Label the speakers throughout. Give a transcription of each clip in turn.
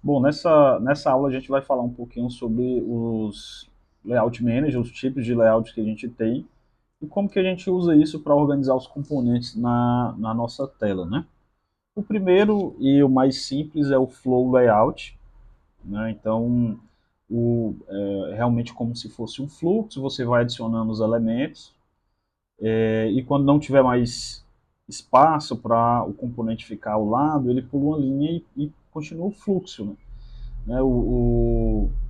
Speaker 1: Bom, nessa aula a gente vai falar um pouquinho sobre os layout managers, os tipos de layout que a gente tem e como que a gente usa isso para organizar os componentes na nossa tela, né? O primeiro e o mais simples é o Flow Layout, né? Então, é realmente como se fosse um fluxo, você vai adicionando os elementos, e quando não tiver mais espaço para o componente ficar ao lado, ele pula uma linha e continua o fluxo, né?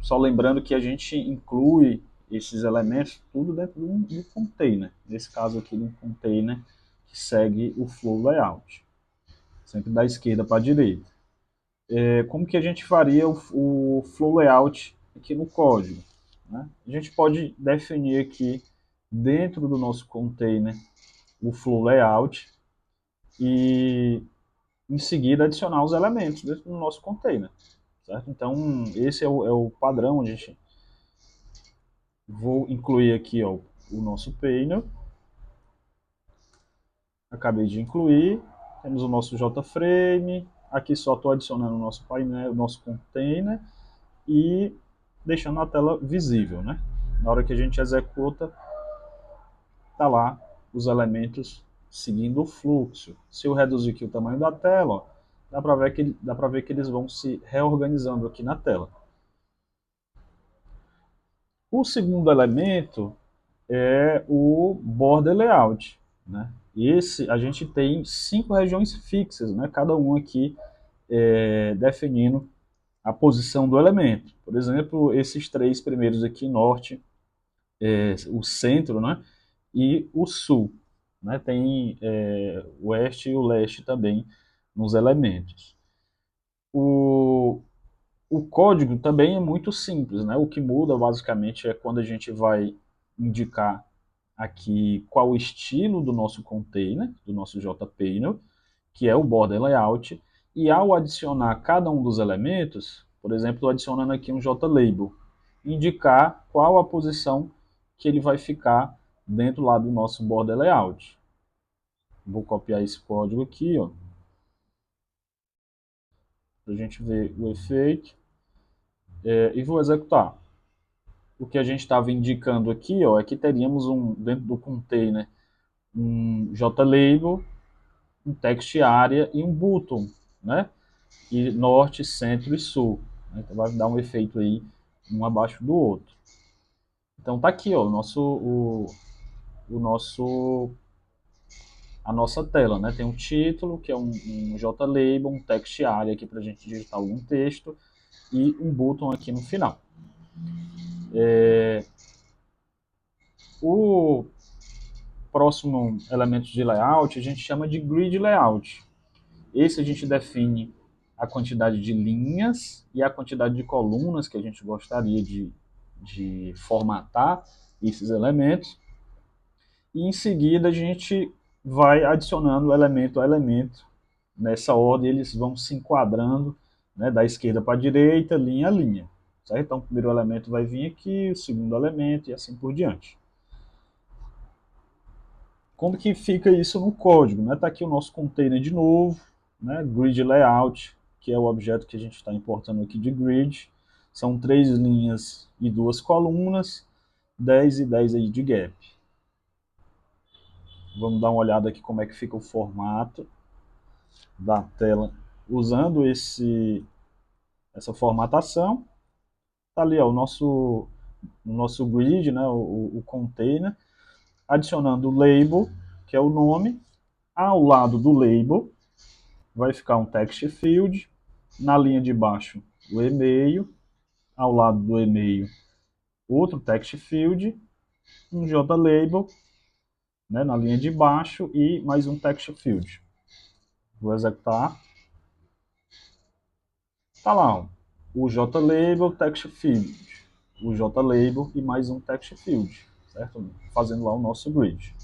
Speaker 1: Só lembrando que a gente inclui esses elementos tudo dentro de um container. Nesse caso aqui, de um container que segue o flow layout, sempre da esquerda para a direita. Como que a gente faria o flow layout aqui no código? Né? A gente pode definir aqui dentro do nosso container o flow layout e em seguida adicionar os elementos dentro do nosso container. Certo? Então, esse é o padrão. A gente vou incluir aqui ó, o nosso painel. Acabei de incluir. Temos o nosso JFrame. Aqui só estou adicionando o nosso painel, o nosso container e deixando a tela visível, né? Na hora que a gente executa, tá lá os elementos seguindo o fluxo. Se eu reduzir aqui o tamanho da tela, ó, dá para ver que eles vão se reorganizando aqui na tela. O segundo elemento é o border layout, né? Esse a gente tem 5 regiões fixas, né? Cada um aqui definindo a posição do elemento. Por exemplo, esses três primeiros aqui, norte, o centro, né? E o sul, né? Tem o oeste e o leste também nos elementos. O, o código também é muito simples, né? O que muda basicamente é quando a gente vai indicar aqui qual o estilo do nosso container, do nosso JPainel, que é o border layout, e ao adicionar cada um dos elementos, por exemplo, adicionando aqui um JLabel, indicar qual a posição que ele vai ficar dentro lá do nosso border layout. Vou copiar esse código aqui, ó, para a gente ver o efeito, e vou executar. O que a gente estava indicando aqui, ó, é que teríamos dentro do container um JLabel, um text area e um button, né? E norte, centro e sul. Então vai dar um efeito aí, um abaixo do outro. Então tá aqui, ó, o nosso, a nossa tela, né? Tem um título, que é um JLabel, um text area aqui para a gente digitar algum texto e um button aqui no final. O próximo elemento de layout a gente chama de grid layout. Esse a gente define a quantidade de linhas e a quantidade de colunas que a gente gostaria de formatar esses elementos. E em seguida a gente vai adicionando elemento a elemento. Nessa ordem eles vão se enquadrando, né, da esquerda para a direita, linha a linha. Certo? Então o primeiro elemento vai vir aqui, o segundo elemento e assim por diante. Como que fica isso no código? Está aqui o nosso container de novo, né, grid layout, que é o objeto que a gente está importando aqui de grid. São 3 linhas e 2 colunas, 10 e 10 aí de gap. Vamos dar uma olhada aqui como é que fica o formato da tela usando essa formatação. Está ali ó, o nosso grid, né, o container, adicionando o label, que é o nome. Ao lado do label vai ficar um text field, na linha de baixo o e-mail, ao lado do e-mail outro text field, um JLabel, né, na linha de baixo e mais um text field. Vou executar. Tá lá, ó, o JLabel, text field, o JLabel e mais um text field, certo? Fazendo lá o nosso grid.